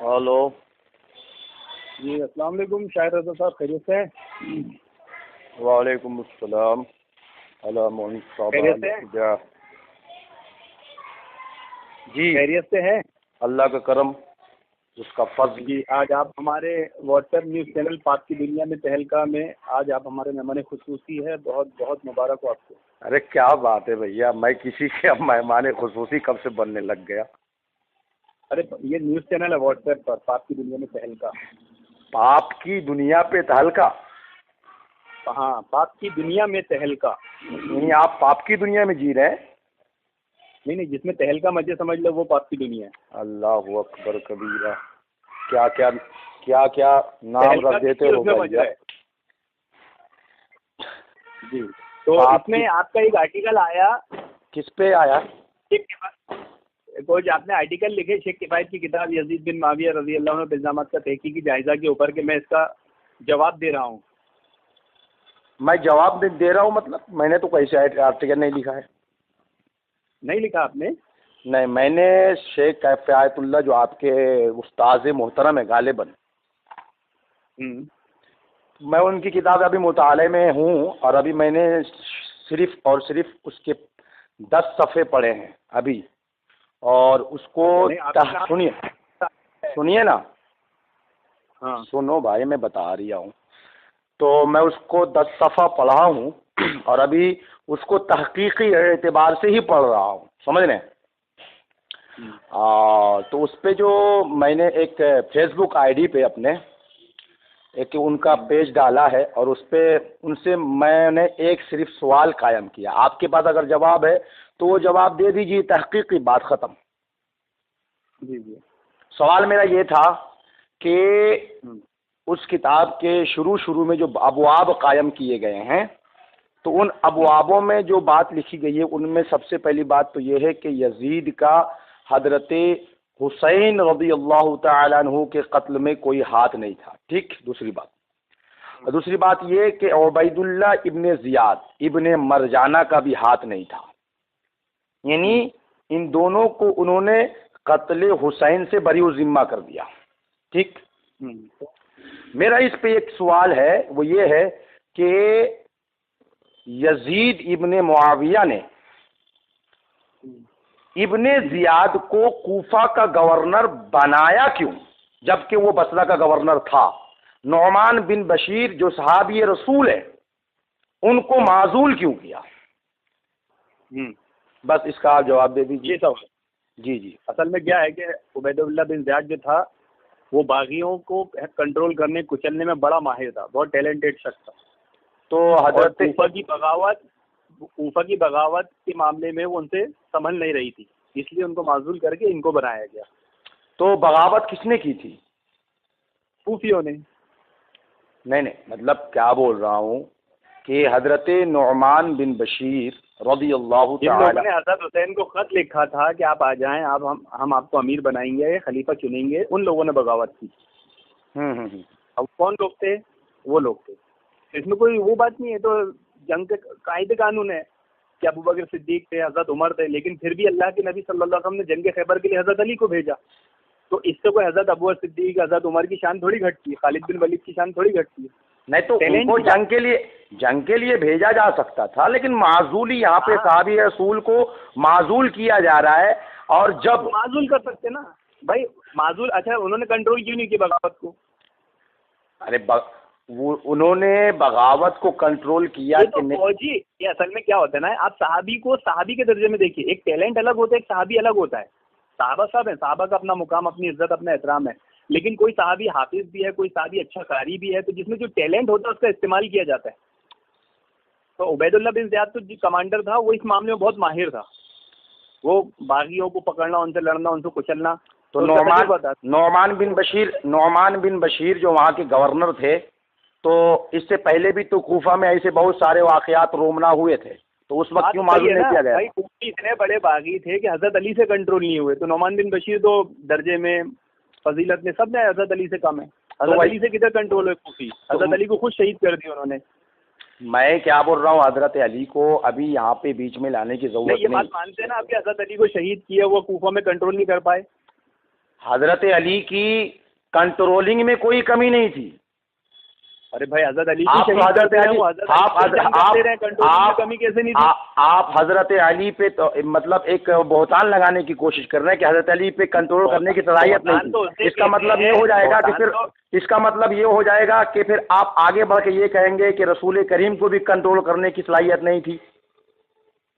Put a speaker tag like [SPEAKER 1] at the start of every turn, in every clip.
[SPEAKER 1] Hello
[SPEAKER 2] جی السلام علیکم شاہد رضا صاحب، خیریت سے ہیں؟
[SPEAKER 1] وعلیکم السلام
[SPEAKER 2] خیریت سے ہیں؟
[SPEAKER 1] جی
[SPEAKER 2] خیریت سے ہیں؟
[SPEAKER 1] اللہ کا کرم، اس کا فضل۔
[SPEAKER 2] جی آج آپ ہمارے واٹس ایپ نیوز چینل پاک کی دنیا میں تہلکہ میں آج آپ ہمارے مہمان خصوصی ہے، بہت بہت مبارک ہو آپ کو۔
[SPEAKER 1] ارے کیا بات ہے بھیا، میں کسی کے مہمان خصوصی کب سے بننے لگ گیا؟
[SPEAKER 2] ارے یہ نیوز چینل ہے واٹس ایپ پر، پاک کی دنیا میں تہلکہ۔
[SPEAKER 1] پاپ کی دنیا پہ تہلکہ؟
[SPEAKER 2] ہاں، پاک کی دنیا میں تہلکہ۔
[SPEAKER 1] یعنی آپ پاپ کی دنیا میں جی رہے ہیں؟
[SPEAKER 2] نہیں، جس میں تہلکہ مجھے سمجھ لو وہ پاک کی دنیا ہے۔
[SPEAKER 1] اللہ اکبر کبیرہ، کیا کیا کیا کیا نام رکھ دیتے ہو بھیا۔
[SPEAKER 2] جی تو اس میں آپ کا ایک آرٹیکل آیا۔
[SPEAKER 1] کس پہ آیا؟
[SPEAKER 2] کوئی آپ نے آرٹیکل لکھے شیخ کفایت کی کتاب یزید بن معاویہ رضی اللہ عنہ پہ الزامات کا تحقیقی جائزہ کے اوپر کہ میں اس کا جواب دے رہا ہوں۔
[SPEAKER 1] میں جواب دے رہا ہوں مطلب میں نے تو کیسے آرٹیکل نہیں لکھا ہے۔
[SPEAKER 2] نہیں لکھا آپ نے؟
[SPEAKER 1] نہیں، میں نے شیخ کفایت اللہ جو آپ کے استاذ محترم ہے غالباً، میں ان کی کتاب ابھی مطالعے میں ہوں، اور ابھی میں نے صرف اور صرف اس کے 10 صفحے پڑھے ہیں ابھی، اور اس کو سنیے نا،
[SPEAKER 2] ہاں
[SPEAKER 1] سنو بھائی میں بتا رہا ہوں، تو میں اس کو 10 صفحہ پڑھا ہوں، اور ابھی اس کو تحقیقی اعتبار سے ہی پڑھ رہا ہوں، سمجھ رہے ہیں؟ تو اس پہ جو میں نے ایک فیس بک آئی ڈی پہ اپنے ایک ان کا پیج ڈالا ہے، اور اس پہ ان سے میں نے ایک صرف سوال قائم کیا، آپ کے پاس اگر جواب ہے تو وہ جواب دے دیجیے، تحقیقی بات ختم۔
[SPEAKER 2] جی جی،
[SPEAKER 1] سوال میرا یہ تھا کہ اس کتاب کے شروع میں جو ابواب قائم کیے گئے ہیں، تو ان ابوابوں میں جو بات لکھی گئی ہے ان میں سب سے پہلی بات تو یہ ہے کہ یزید کا حضرت حسین رضی اللہ تعالیٰ عنہ کے قتل میں کوئی ہاتھ نہیں تھا، ٹھیک۔ دوسری بات یہ کہ عبید اللہ ابن زیاد ابن مرجانہ کا بھی ہاتھ نہیں تھا، یعنی ان دونوں کو انہوں نے قتل حسین سے بری ذمہ کر دیا، ٹھیک۔ میرا اس پہ ایک سوال ہے، وہ یہ ہے کہ یزید ابن معاویہ نے ابن زیاد کو کوفہ کا گورنر بنایا کیوں، جبکہ وہ بصرہ کا گورنر تھا؟ نعمان بن بشیر جو صحابی رسول ہے ان کو معزول کیوں کیا؟ بس اس کا آپ جواب دے دیجیے۔ جی
[SPEAKER 2] اصل میں کیا ہے کہ عبید اللہ بن زیاد جو تھا وہ باغیوں کو کنٹرول کرنے کچلنے میں بڑا ماہر تھا، بہت ٹیلنٹڈ شخص تھا۔
[SPEAKER 1] تو حضرت
[SPEAKER 2] کوفہ کی بغاوت کے معاملے میں وہ ان سے سنبھل نہیں رہی تھی، اس لیے ان کو معزول کر کے ان کو بنایا گیا۔
[SPEAKER 1] تو بغاوت کس نے کی تھی؟
[SPEAKER 2] کوفیوں نے۔
[SPEAKER 1] نہیں مطلب کیا بول رہا ہوں کہ حضرت نعمان بن بشیر رضی اللہ تعالی
[SPEAKER 2] نے حضرت حسین کو خط لکھا تھا کہ آپ آ جائیں، آپ ہم آپ کو امیر بنائیں گے، خلیفہ چنیں گے، ان لوگوں نے بغاوت کی۔ اب کون لوگ تھے؟ وہ لوگ تھے، اس میں کوئی وہ بات نہیں ہے۔ تو جنگ کے قاعدے قانون ہے کہ ابو بکر صدیق تھے، حضرت عمر تھے، لیکن پھر بھی اللہ کے نبی صلی اللہ علیہ وسلم نے جنگ خیبر کے لیے حضرت علی کو بھیجا، تو اس سے کوئی حضرت ابو بکر صدیق حضرت عمر کی شان تھوڑی گھٹتی ہے، خالد بن ولید کی شان تھوڑی گھٹتی ہے۔
[SPEAKER 1] نہیں تو ان کو جنگ کے لیے بھیجا جا سکتا تھا، لیکن معزولی یہاں پہ صحابی رسول کو معزول کیا جا رہا ہے، اور جب
[SPEAKER 2] معزول کر سکتے نا بھائی، معزول۔ اچھا انہوں نے کنٹرول کیوں نہیں کیا بغاوت کو؟
[SPEAKER 1] ارے انہوں نے بغاوت کو کنٹرول کیا کہ
[SPEAKER 2] فوجی، یہ اصل میں کیا ہوتا ہے نا، آپ صحابی کو صحابی کے درجے میں دیکھیے، ایک ٹیلنٹ الگ ہوتا ہے، ایک صحابی الگ ہوتا ہے۔ صحابہ صاحب ہیں، صحابہ کا اپنا مقام، اپنی عزت، اپنا احترام ہے، لیکن کوئی صحابی حافظ بھی ہے، کوئی صحابی اچھا قاری بھی ہے، تو جس میں جو ٹیلنٹ ہوتا ہے اس کا استعمال کیا جاتا ہے۔ تو عبید اللہ بن زیاد تو کمانڈر تھا، وہ اس معاملے میں بہت ماہر تھا، وہ باغیوں کو پکڑنا، ان سے لڑنا، ان سے کچلنا۔
[SPEAKER 1] تو نعمان بن بشیر جو وہاں کے گورنر تھے، تو اس سے پہلے بھی تو کوفہ میں ایسے بہت سارے واقعات رومنا ہوئے تھے، تو اس وقت کیوں معزول نہیں کیا گیا؟
[SPEAKER 2] بھائی کوفی اتنے بڑے باغی تھے کہ حضرت علی سے کنٹرول نہیں ہوئے، تو نعمان بن بشیر تو درجے میں، فضیلت میں، سب میں حضرت علی سے کم ہے۔ حضرت علی سے کدھر کنٹرول ہوئے کوفی؟ حضرت علی کو خود شہید کر دیا انہوں نے۔
[SPEAKER 1] میں کیا بول رہا ہوں، حضرت علی کو ابھی یہاں پہ بیچ میں لانے کی ضرورت نہیں۔
[SPEAKER 2] یہ بات مانتے ہیں نا آپ کہ حضرت علی کو شہید کیا، وہ کوفہ میں کنٹرول نہیں کر پائے؟
[SPEAKER 1] حضرت علی کی کنٹرولنگ میں کوئی کمی نہیں تھی.
[SPEAKER 2] ارے بھائی حضرت علی
[SPEAKER 1] آپ
[SPEAKER 2] کی
[SPEAKER 1] حضرت علی
[SPEAKER 2] کمی کیسے نہیں تھی؟
[SPEAKER 1] آپ حضرت علی پہ تو مطلب ایک بہتان لگانے کی کوشش کر رہے ہیں کہ حضرت علی پہ کنٹرول کرنے کی صلاحیت نہیں تھی. اس کا مطلب یہ ہو جائے گا کہ پھر اس کا مطلب یہ ہو جائے گا کہ پھر آپ آگے بڑھ کے یہ کہیں گے کہ رسول کریم کو بھی کنٹرول کرنے کی صلاحیت نہیں تھی.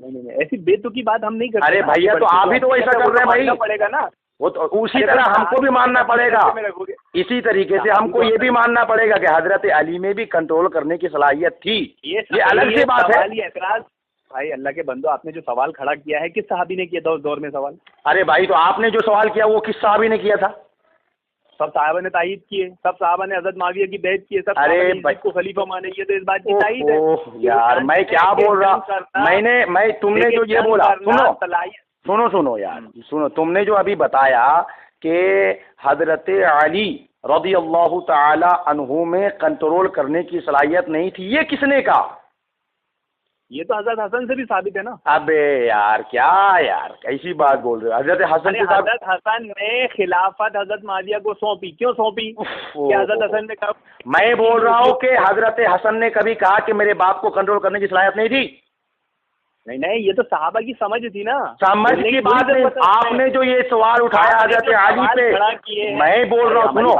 [SPEAKER 2] نہیں ایسی بے تکی بات ہم نہیں کرتے.
[SPEAKER 1] ارے بھیا تو آپ ہی تو ایسا کر رہے ہیں بھائی.
[SPEAKER 2] پڑے گا نا
[SPEAKER 1] وہ تو اسی طرح ہم کو بھی ماننا پڑے گا. اسی طریقے سے ہم کو یہ بھی ماننا پڑے گا کہ حضرت علی میں بھی کنٹرول کرنے کی صلاحیت تھی. یہ الگ سی بات ہے.
[SPEAKER 2] اعتراض بھائی اللہ کے بندو، آپ نے جو سوال کھڑا کیا ہے کس صحابی نے کیا تھا اس دور میں سوال؟
[SPEAKER 1] ارے بھائی تو آپ نے جو سوال کیا وہ کس صحابی نے کیا تھا؟
[SPEAKER 2] سب صحابہ نے تائید کیے، سب صحابہ نے حضرت معاویہ کی بیعت کی، سب صحابہ نے کو خلیفہ مانے. یہ تو اس بات کی تائید ہے.
[SPEAKER 1] یار میں کیا بول رہا، میں تم نے جو یہ بولا، سنو یار سنو، تم نے جو ابھی بتایا کہ حضرت علی رضی اللہ تعالی عنہ میں کنٹرول کرنے کی صلاحیت نہیں تھی، یہ کس نے کہا؟
[SPEAKER 2] یہ تو حضرت حسن سے بھی ثابت ہے نا.
[SPEAKER 1] ابے یار کیا یار ایسی بات بول رہے ہو؟ حضرت حسن
[SPEAKER 2] حضرت حسن نے خلافت حضرت معاویہ کو سونپی. کیوں سونپی؟ کہ حضرت حسن نے کہا.
[SPEAKER 1] میں بول رہا ہوں کہ حضرت حسن نے کبھی کہا کہ میرے باپ کو کنٹرول کرنے کی صلاحیت نہیں تھی.
[SPEAKER 2] نہیں یہ تو صحابہ کی سمجھ تھی نا.
[SPEAKER 1] سمجھ کی بات نہیں. آپ نے جو یہ سوال اٹھایا حضرت علی پہ، میں بول رہا ہوں سنو،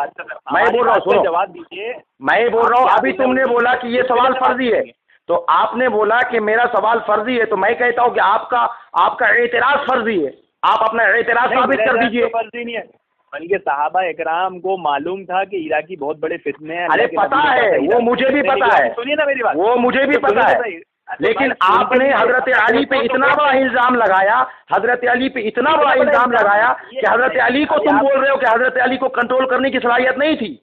[SPEAKER 1] میں بول رہا ہوں سنو،
[SPEAKER 2] جواب دیجیے.
[SPEAKER 1] میں بول رہا ہوں ابھی تم نے بولا کہ یہ سوال فرضی ہے، تو آپ نے بولا کہ میرا سوال فرضی ہے، تو میں کہتا ہوں کہ آپ کا اعتراض فرضی ہے. آپ اپنا اعتراض ثابت کر دیجیے.
[SPEAKER 2] فرضی نہیں ہے بلکہ صحابہ اکرام کو معلوم تھا کہ عراقی بہت بڑے فتنے ہیں.
[SPEAKER 1] ارے پتا ہے، وہ مجھے بھی پتا ہے.
[SPEAKER 2] سنیے نا میری بات،
[SPEAKER 1] وہ مجھے بھی پتا ہے، لیکن آپ نے حضرت علی پہ اتنا بڑا الزام لگایا، حضرت علی پہ اتنا بڑا الزام لگایا کہ حضرت علی کو تم بول رہے ہو کہ حضرت علی کو کنٹرول کرنے کی صلاحیت نہیں تھی.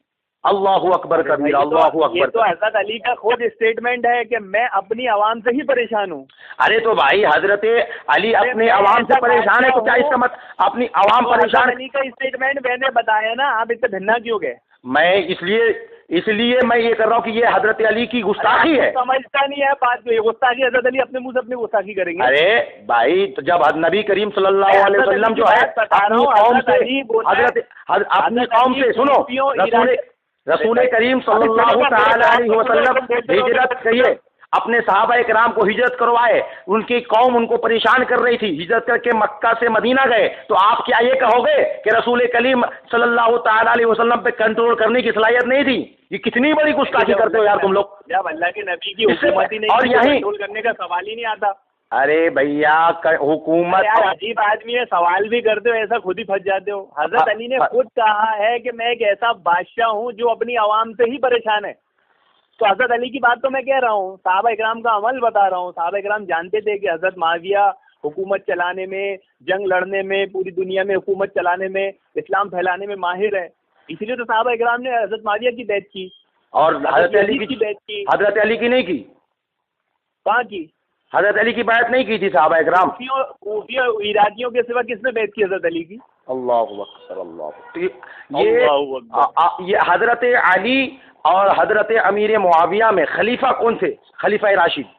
[SPEAKER 1] اللہ اکبر کبیرہ، اللہ اکبر.
[SPEAKER 2] یہ تو حضرت علی کا خود اسٹیٹمنٹ ہے کہ میں اپنی عوام سے ہی پریشان ہوں.
[SPEAKER 1] ارے تو بھائی حضرت علی اپنے عوام سے پریشان ہے تو کیا اس کا مطلب اپنی عوام پریشان؟
[SPEAKER 2] علی کا اسٹیٹمنٹ میں نے بتایا نا، آپ اس سے بھننا کیوں گئے؟
[SPEAKER 1] میں اس لیے میں یہ کر رہا ہوں کہ یہ حضرت علی کی گستاخی ہے.
[SPEAKER 2] سمجھتا نہیں ہے بات کو. یہ گستاخی حضرت علی اپنے منہ سے اپنی گستاخی کریں گے.
[SPEAKER 1] ارے بھائی تو جب نبی کریم صلی اللہ علیہ وسلم جو ہے اپنی قوم سے، اپنی قوم سے سنو، رسول کریم صلی اللہ تعالی علیہ وسلم ہجرت کیے، اپنے صحابہ کرام کو ہجرت کروائے، ان کی قوم ان کو پریشان کر رہی تھی، ہجرت کر کے مکہ سے مدینہ گئے، تو آپ کیا یہ کہو گے کہ رسول کریم صلی اللہ تعالی علیہ وسلم پہ کنٹرول کرنے کی صلاحیت نہیں تھی؟ یہ کتنی بڑی گستاخی کرتے ہو یار تم لوگ.
[SPEAKER 2] جب اللہ کے نبی کی حکومت ہی نہیں،
[SPEAKER 1] اور یہیں
[SPEAKER 2] کنٹرول کرنے کا سوال ہی نہیں آتا.
[SPEAKER 1] ارے بھیا حکومت
[SPEAKER 2] عجیب آدمی ہے، سوال بھی کرتے ہو ایسا خود ہی پھنس جاتے ہو. حضرت علی نے خود کہا ہے کہ میں ایک ایسا بادشاہ ہوں جو اپنی عوام سے ہی پریشان ہے. تو حضرت علی کی بات تو میں کہہ رہا ہوں، صحابہ اکرام کا عمل بتا رہا ہوں. صحابہ اکرام جانتے تھے کہ حضرت معاویہ حکومت چلانے میں، جنگ لڑنے میں، پوری دنیا میں حکومت چلانے میں، اسلام پھیلانے میں ماہر ہے. اسی لیے تو صحابہ اکرام نے حضرت معاویہ کی بیعت کی
[SPEAKER 1] اور حضرت علی کی
[SPEAKER 2] بیعت کی.
[SPEAKER 1] حضرت علی کی نہیں کی.
[SPEAKER 2] کہاں کی؟
[SPEAKER 1] حضرت علی کی بیعت نہیں کی تھی صحابہ اکرام.
[SPEAKER 2] کوفی اور عراقیوں کے سوا کس نے بیعت کی حضرت علی کی؟
[SPEAKER 1] اللہ اکبر، اللہ. یہ حضرت علی اور حضرت امیر معاویہ میں خلیفہ کون تھے؟ خلیفہ راشد.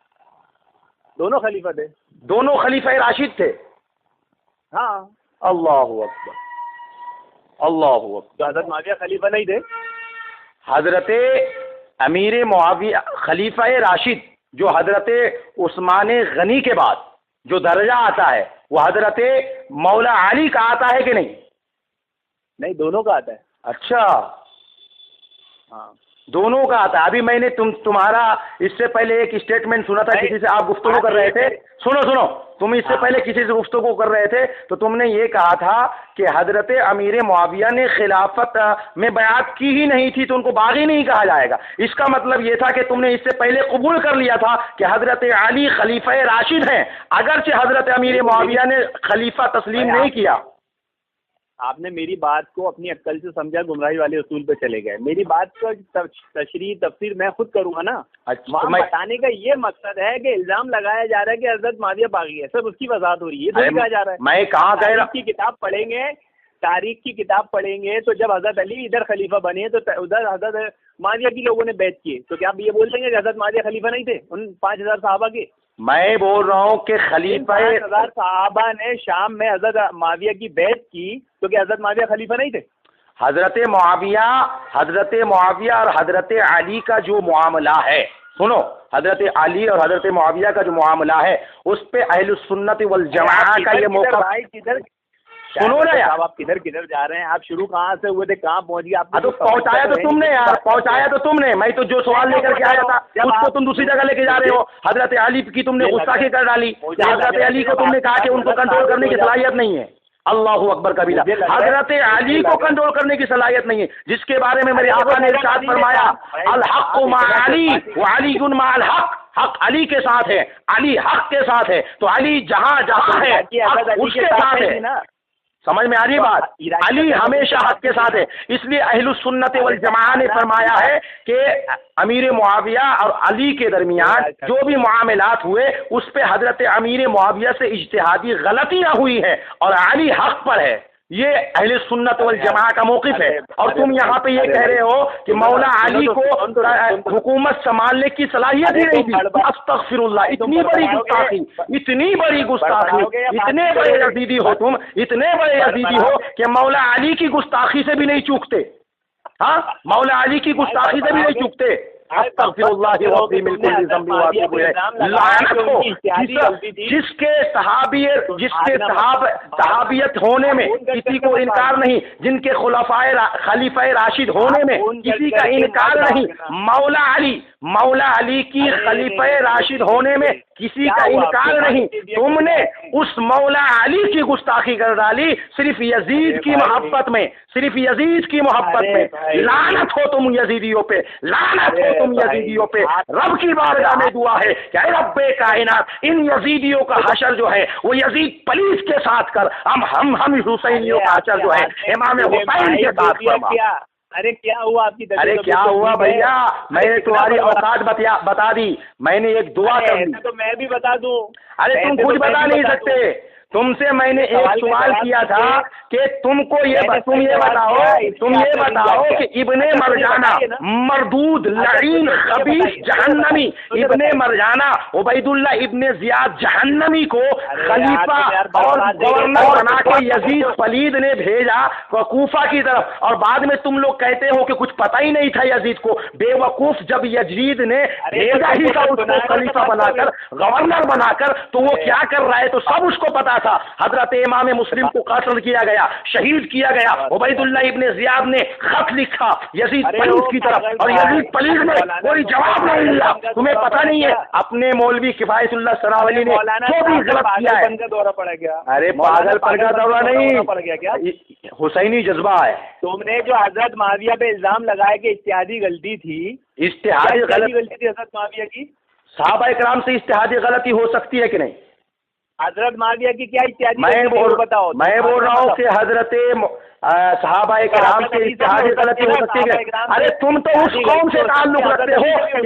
[SPEAKER 2] دونوں خلیفہ تھے.
[SPEAKER 1] دونوں خلیفہ راشد تھے.
[SPEAKER 2] ہاں.
[SPEAKER 1] اللہ اکبر، اللہ اکبر.
[SPEAKER 2] حضرت معاویہ خلیفہ نہیں تھے؟
[SPEAKER 1] حضرت امیر معاویہ خلیفہ راشد جو حضرت عثمان غنی کے بعد جو درجہ آتا ہے وہ حضرت مولا علی کا آتا ہے کہ نہیں؟
[SPEAKER 2] نہیں، دونوں کا آتا ہے.
[SPEAKER 1] اچھا،
[SPEAKER 2] ہاں
[SPEAKER 1] دونوں کا آتا ہے. ابھی میں نے تمہارا اس سے پہلے ایک اسٹیٹمنٹ سنا تھا، کسی سے آپ گفتگو کر رہے تھے. سنو تم اس سے پہلے کسی سے گفتگو کر رہے تھے تو تم نے یہ کہا تھا کہ حضرت امیر معاویہ نے خلافت میں بیعت کی ہی نہیں تھی تو ان کو باغی نہیں کہا جائے گا. اس کا مطلب یہ تھا کہ تم نے اس سے پہلے قبول کر لیا تھا کہ حضرت علی خلیفہ راشد ہیں، اگرچہ حضرت امیر معاویہ نے خلیفہ تسلیم نہیں کیا.
[SPEAKER 2] آپ نے میری بات کو اپنی عقل سے سمجھا، گمراہی والے اصول پہ چلے گئے. میری بات کا تشریح تفسیر میں خود کروں گا نا. وہاں بتانے کا یہ مقصد ہے کہ الزام لگایا جا رہا ہے کہ حضرت معاویہ باغی ہے، سب اس کی وضاحت ہو رہی ہے. یہ تو کہا جا رہا ہے.
[SPEAKER 1] میں کہاں کہہ رہا،
[SPEAKER 2] تاریخ کی کتاب پڑھیں گے، تاریخ کی کتاب پڑھیں گے تو جب حضرت علی ادھر خلیفہ بنے تو ادھر حضرت معاویہ کی لوگوں نے بیعت کی، تو کیا آپ یہ بول دیں گے کہ حضرت معاویہ خلیفہ نہیں تھے ان 5000 صحابہ کے؟
[SPEAKER 1] میں بول رہا ہوں کہ خلیفہ
[SPEAKER 2] 5000 صحابہ نے شام میں حضرت معاویہ کی بیعت کی تو کیا حضرت معاویہ خلیفہ نہیں تھے؟
[SPEAKER 1] حضرت معاویہ اور حضرت علی کا جو معاملہ ہے، سنو، حضرت علی اور حضرت معاویہ کا جو معاملہ ہے اس پہ اہل السنت والجماعہ کا یہ موقف، سنو نا یار،
[SPEAKER 2] آپ کدھر جا رہے ہیں؟ آپ شروع کہاں سے ہوئے تھے، کہاں پہنچ گئے؟ آپ
[SPEAKER 1] تو پہنچایا تو تم نے یار، پہنچایا تو تم نے، میں تو جو سوال لے کر کے آیا تھا اس کو تم دوسری جگہ لے کے جا رہے ہو۔ حضرت علی کی تم نے گستاخی کر ڈالی، حضرت علی کو تم نے کہا کہ ان کو کنٹرول کرنے کی صلاحیت نہیں ہے۔ اللہ اکبر کبیرہ، حضرت علی کو کنٹرول کرنے کی صلاحیت نہیں ہے، جس کے بارے میں میرے آقا نے ارشاد فرمایا الحق مع علی وعلی مع الحق، حق علی کے ساتھ ہے، علی حق کے ساتھ ہے، تو علی جہاں جہاں ہے حق اس کے ساتھ ہے۔ سمجھ میں آ رہی بات؟ علی ہمیشہ حق کے ساتھ ہے، اس لیے اہل السنت والجماعہ نے فرمایا ہے کہ امیر معاویہ اور علی کے درمیان جو بھی معاملات ہوئے اس پہ حضرت امیر معاویہ سے اجتہادی غلطیاں ہوئی ہیں اور علی حق پر ہے، یہ اہل سنت والجماعہ کا موقف ہے۔ اور تم یہاں پہ یہ کہہ رہے ہو کہ مولا علی کو حکومت سنبھالنے کی صلاحیت ہی نہیں تھی۔ استغفر اللہ، اتنی بڑی گستاخی، اتنی بڑی گستاخی، اتنے بڑے یزیدی ہو تم، اتنے بڑے یزیدی ہو کہ مولا علی کی گستاخی سے بھی نہیں چوکتے۔ ہاں، مولا علی کی گستاخی سے بھی نہیں چوکتے۔ استغفر اللہ ربی من کل ذنب واتوب الیہ، لعنت ہو جس کے صحابیت ہونے میں کسی کو انکار نہیں، جن کے خلیفہ راشد ہونے میں کسی کا انکار نہیں، مولا علی کی خلیفہ راشد ہونے میں کسی کا انکار نہیں، تم نے اس مولا علی کی گستاخی کر ڈالی صرف یزید کی محبت میں، صرف یزید کی محبت میں۔ لعنت ہو تم یزیدیوں پہ، لعنت ہو تم یزیدیوں پہ۔ رب کی بارگاہ میں دعا ہے کہ اے رب کائنات، ان یزیدیوں کا حشر جو ہے وہ یزید پلیس کے ساتھ کر، ہم حسینیوں کا حشر جو ہے امام حسین کے ساتھ فرما۔
[SPEAKER 2] ارے کیا ہوا آپ کی؟
[SPEAKER 1] ارے کیا ہوا بھیا، میں نے تمہاری اوقات بتا دی، میں نے ایک دعا کر دی
[SPEAKER 2] تو میں بھی بتا دوں۔
[SPEAKER 1] ارے تم کچھ بتا نہیں سکتے، تم سے میں نے ایک سوال کیا تھا کہ تم یہ بتاؤ کہ ابن مرجانہ مردود لعین خبیث جہنمی، ابن مرجانہ عبید اللہ ابن زیاد جہنمی کو خلیفہ اور گورنر بنا کے یزید پلید نے بھیجا کوفہ کی طرف، اور بعد میں تم لوگ کہتے ہو کہ کچھ پتہ ہی نہیں تھا یزید کو۔ بے وقوف، جب یزید نے بھیجا ہی تھا اس کو خلیفہ بنا کر، گورنر بنا کر، تو وہ کیا کر رہا ہے تو سب اس کو پتا تھا۔ حضرت امام مسلم کو قتل کیا گیا، شہید کیا گیا، عبید اللہ ابن زیاد نے خط لکھا یزید پلیس کی طرف، اور یزید پلیس نے کوئی جواب نہیں دیا۔ تمہیں پتہ نہیں ہے اپنے مولوی کفایت اللہ سراولی نے جو بھی غلط کیا ہے؟ ارے پاگل پن کا دورہ نہیں، حسینی جذبہ ہے۔
[SPEAKER 2] تم نے جو حضرت معاویہ پہ الزام لگایا کہ اجتہادی غلطی تھی،
[SPEAKER 1] اجتہادی غلطی
[SPEAKER 2] تھی حضرت معاویہ کی،
[SPEAKER 1] صحابہ اکرام سے اجتہادی غلطی ہو سکتی ہے کہ نہیں؟
[SPEAKER 2] حضرت معاویہ کی کیا اجتہادی
[SPEAKER 1] میں بول رہا ہوں کہ حضرت صحابہ کرام سے اجتہادی غلطی ہو سکتی ہے۔ ارے تم تو اس قوم سے تعلق رکھتے ہو کہ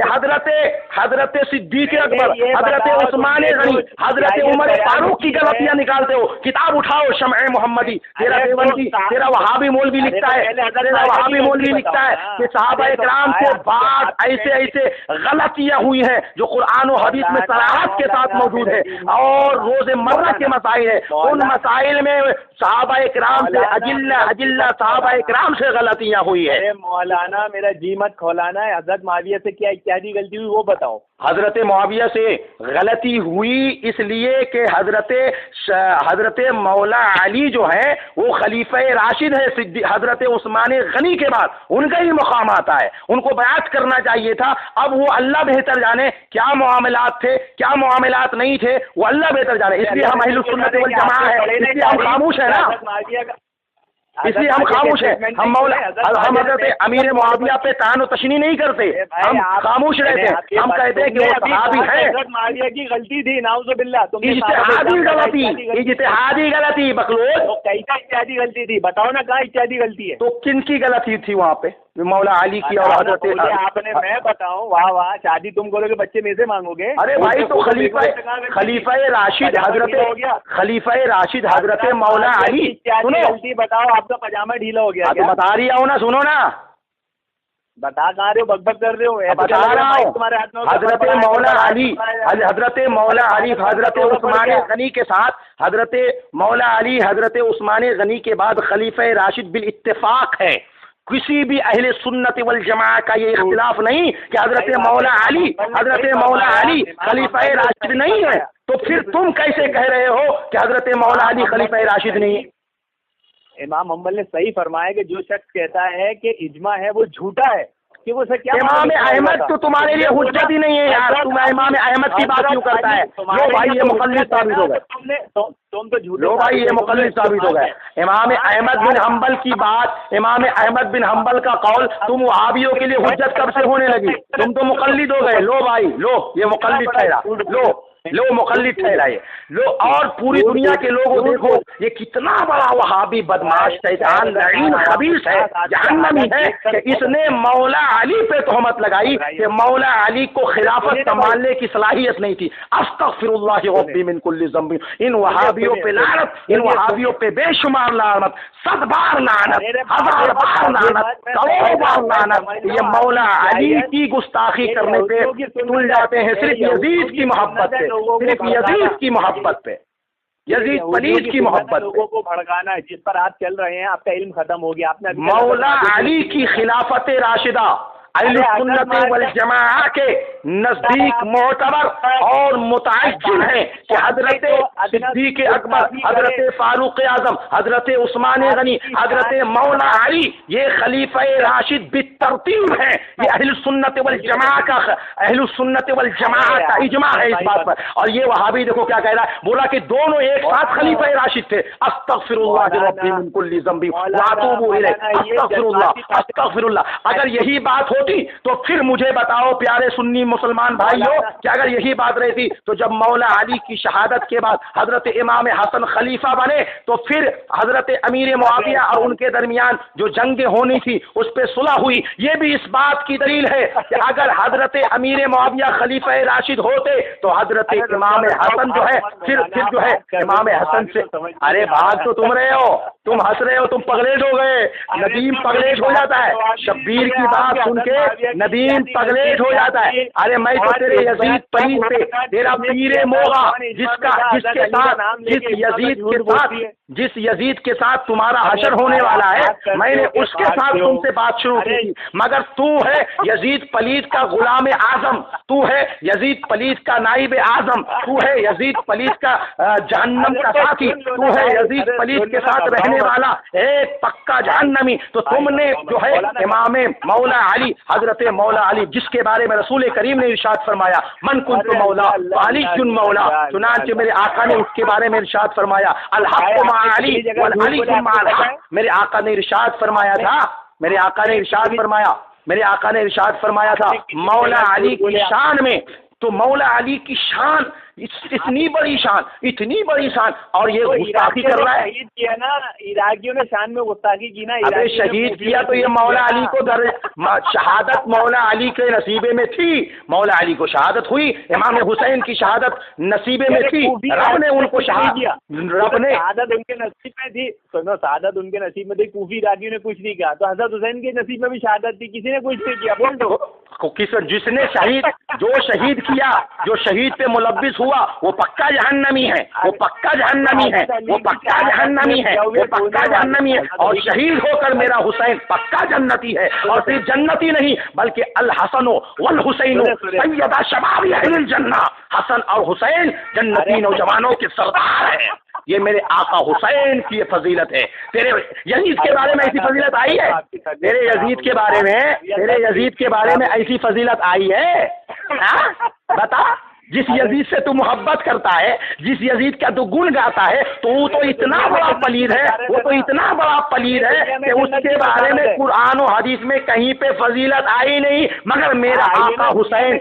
[SPEAKER 1] حضرت صدیق اکبر، حضرت عثمان غنی، حضرت عمر فاروق کی غلطیاں نکالتے ہو۔ کتاب اٹھاؤ شمع محمدی، تیرا دیوبندی، تیرا وہابی مولوی لکھتا ہے کہ صحابہ کرام سے بعد ایسے غلطیاں ہوئی ہیں جو قرآن و حدیث میں صراحت کے ساتھ موجود ہے، اور روز مرہ کے مسائل ہے، ان مسائل میں صحابہ کرام سے اجلہ صحابہ کرام سے غلطیاں ہوئی ہے۔
[SPEAKER 2] مولانا میرا جی مت کھولانا ہے، حضرت معاویہ سے کیا اجتہادی غلطی ہوئی وہ بتاؤ۔
[SPEAKER 1] حضرت معاویہ سے غلطی ہوئی اس لیے کہ حضرت مولا علی جو ہے وہ خلیفہ راشد ہے، حضرت عثمان غنی کے بعد ان کا ہی مقام آتا ہے، ان کو بیعت کرنا چاہیے تھا۔ اب وہ اللہ بہتر جانے کیا معاملات تھے، کیا معاملات نہیں تھے، وہ اللہ بہتر جانے، اس لیے ہم اہل السنت والجماعہ ہے، اس لیے ہم خاموش ہیں نا، اس لیے ہم خاموش ہیں۔ ہم حضرت امیر معاویہ پہ طعن و تشنیع نہیں کرتے، ہم خاموش رہتے ہیں، ہم کہتے ہیں کہ وہ صحابی ہیں۔
[SPEAKER 2] حضرت معاویہ کی غلطی تھی، نعوذ باللہ،
[SPEAKER 1] اجتہادی غلطی بخلوص
[SPEAKER 2] کیسا اجتہادی غلطی تھی بتاؤ نا، کہاں اجتہادی غلطی ہے؟
[SPEAKER 1] تو کن کی غلطی تھی وہاں پہ؟ مولا علی کی اور حضرت
[SPEAKER 2] آپ نے، میں بتاؤں، واہ شادی تم کرو گے بچے میں سے مانگو گے؟
[SPEAKER 1] ارے بھائی تو خلیفہ راشد حضرت مولا علی،
[SPEAKER 2] غلطی بتاؤ، آپ کا پاجامہ ڈھیلا ہو گیا؟
[SPEAKER 1] بتا رہی ہوں نا، سنو نا،
[SPEAKER 2] بتا کہاں رہے ہو، بک بک کر رہے ہو؟
[SPEAKER 1] بتا رہا ہوں، حضرت مولا علی، حضرت مولا علی حضرت عثمان غنی کے ساتھ، حضرت مولا علی حضرت عثمان غنی کے بعد خلیفہ راشد بالاتفاق ہے، کسی بھی اہل سنت والجماع کا یہ اختلاف نہیں کہ حضرت مولا علی خلیفہ راشد نہیں ہے، تو پھر تم کیسے کہہ رہے ہو کہ حضرت مولا علی خلیفہ راشد نہیں ہے؟
[SPEAKER 2] امام حنبل نے صحیح فرمایا کہ جو شخص کہتا ہے کہ اجماع ہے وہ جھوٹا ہے، کہ وہ سے کیا
[SPEAKER 1] امام احمد تو تمہارے لیے حجت ہی نہیں ہے یار، تم امام احمد کی بات کیوں کرتا ہے؟ لو بھائی یہ مقلد ثابت ہو گئے،
[SPEAKER 2] تم تو جھوٹے،
[SPEAKER 1] لو بھائی یہ مقلد ثابت ہو گئے۔ امام احمد بن حنبل کی بات، امام احمد بن حنبل کا قول تم وہابیوں کے لیے حجت کب سے ہونے لگی؟ تم تو مقلد ہو گئے۔ لو بھائی لو، یہ مقلد ٹھہرا، لو مقلد ٹھہرا یہ لو، اور پوری دنیا کے لوگوں دیکھو یہ کتنا بڑا وہابی بدماش شیطان لعین خبیث ہے، جہنمی ہے، کہ اس نے مولا علی پہ تہمت لگائی کہ مولا علی کو خلافت سنبھالنے کی صلاحیت نہیں تھی۔ استغفر اللہ ربی من کل ذنب، ان وہابیوں پہ لعنت، ان وہابیوں پہ بے شمار لعنت، 100 بار لعنت، 1000 بار لعنت، کروڑ بار لعنت۔ یہ مولا علی کی گستاخی کرنے پہ تل جاتے ہیں صرف یزید کی محبت پہ، صرف یزید کی محبت پہ، یزید پلید کی محبت پہ۔
[SPEAKER 2] لوگوں کو بھڑکانا ہے، جس پر آپ چل رہے ہیں آپ کا علم ختم ہو گیا، آپ نے
[SPEAKER 1] مولا علی کی خلافت راشدہ اہل سنت والجماعہ کے نزدیک معتبر اور متعین ہے کہ حضرت صدیق اکبر، حضرت فاروق اعظم، حضرت عثمان غنی، حضرت مولا علی یہ خلیفہ راشد بالترتیب ہے۔ یہ اہل سنت والجماعہ کا اجماع ہے اس بات پر۔ اور یہ وہابی دیکھو کیا کہہ رہا ہے، بولا کہ دونوں ایک ساتھ خلیفہ راشد تھے۔ استغفر اللہ ربی من کل ذنب واتوب الیہ، استغفر اللہ۔ اگر یہی بات ہو تو پھر مجھے بتاؤ پیارے سنی مسلمان بھائیوں کہ اگر یہی بات رہتی تو جب مولا علی کی شہادت کے بعد حضرت امام حسن خلیفہ بنے تو پھر حضرت امیر معاویہ اور ان کے درمیان جو جنگیں ہونی تھی اس پہ صلح ہوئی۔ یہ بھی اس بات کی دلیل ہے کہ اگر حضرت امیر معاویہ خلیفہ راشد ہوتے تو حضرت امام حسن جو ہے پھر جو ہے امام حسن سے، ارے بھاگ تو تم رہے ہو، تم ہنس رہے ہو، تم پگلیٹ ہو گئے۔ ندیم پگلیٹ ہو جاتا ہے شبیر کی بات سن کے، ندیم پگلیٹ ہو جاتا ہے۔ ارے میں تو تیرے یزید پلید پہ، تیرا پیر موغا جس یزید کے ساتھ تمہارا حشر ہونے والا ہے، میں نے اس کے ساتھ تم سے بات شروع کی تھی، مگر تو ہے یزید پلید کا غلام اعظم، تو ہے یزید پلید کا نائب اعظم، تو ہے یزید پلید کا جہنم کا ساتھی، تو ہے یزید پلید کے ساتھ رہنے والا ایک پکا جہنمی۔ تو تم نے جو ہے امام مولا علی، حضرت مولا علی جس کے بارے میں رسول کریم نے ارشاد فرمایا من کنت مولا علی مولا، چنانچہ میرے آقا نے اس کے بارے میں ارشاد فرمایا الحق مع علی والعلی مع الحق۔ میرے آقا نے ارشاد فرمایا تھا، میرے آقا نے ارشاد فرمایا تھا مولا علی کی شان میں، تو مولا علی کی شان اتنی بڑی شان اور یہ گستاخی کر رہا ہے۔
[SPEAKER 2] شہید کیا نا عراقیوں نے، شان میں گستاخی کی نا،
[SPEAKER 1] ابھی شہید کیا تو یہ مولا علی کو شہادت مولا علی کے نصیبے میں تھی، مولا علی کو شہادت ہوئی، امام حسین کی شہادت نصیبے میں تھی، رب نے ان کو شہادت
[SPEAKER 2] ان کے نصیب میں تھی، سنو سعادت ان کے نصیب میں تھی، کوفی عراقیوں نے کچھ نہیں کیا، تو حضرت حسین کے نصیب میں بھی شہادت تھی، کسی نے کچھ نہیں کیا، بول دو
[SPEAKER 1] جس نے شہید کیا، جو شہید پہ ملبس ہوا وہ پکا جہنمی ہے، اور شہید ہو کر میرا حسین پکا جنتی ہے، اور صرف جنتی نہیں بلکہ الحسن والحسین سیدا شباب اہل الجنہ، حسن اور حسین جنتی نوجوانوں کے سردار ہیں۔ یہ میرے آقا حسین کی فضیلت ہے۔ تیرے یزید کے بارے میں ایسی فضیلت آئی ہے؟ تیرے یزید کے بارے میں ایسی فضیلت آئی ہے؟ بتا، جس یزید سے تو محبت کرتا ہے، جس یزید کا تو گن گاتا ہے، تو وہ تو اتنا بڑا پلید ہے کہ اس کے بارے میں قرآن و حدیث میں کہیں پہ فضیلت آئی نہیں، مگر میرا آقا حسین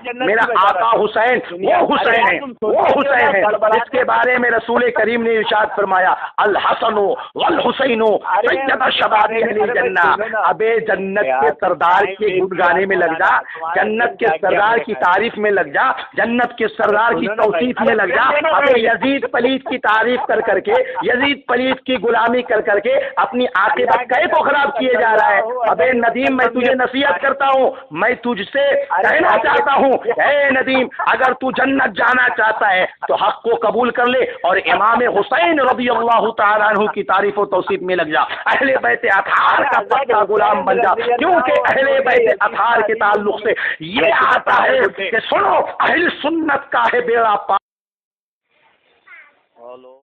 [SPEAKER 1] وہ حسین ہے جس کے بارے میں رسول کریم نے ارشاد فرمایا الحسن والحسین سیدا شباب اہل الجنہ۔ ابے جنت کے سردار کے گن گانے میں لگ جا، جنت کے سردار کی تعریف میں لگ جا، جنت کے سردار کی توصیف میں لگ جا. ابے یزید پلیت کی تعریف کر کر کے، یزید پلیت کی غلامی کر کر کے اپنی عاقبت کئے کو خراب کیے جا رہا ہے. ابے ندیم میں تجھے نصیحت کرتا ہوں، میں تجھ سے کہنا چاہتا ہوں، اے ندیم اگر تو جنت جانا چاہتا ہے تو حق کو قبول کر لے اور امام حسین رضی اللہ تعالیٰ عنہ کی تعریف و توصیف میں لگ جا. اہل بیت اطہار کا پکا غلام بن جا، کیونکہ اہل بیت اطہار کے تعلق سے یہ آتا ہے کہ سنو اہل سنت کا ہے بیڑا پار.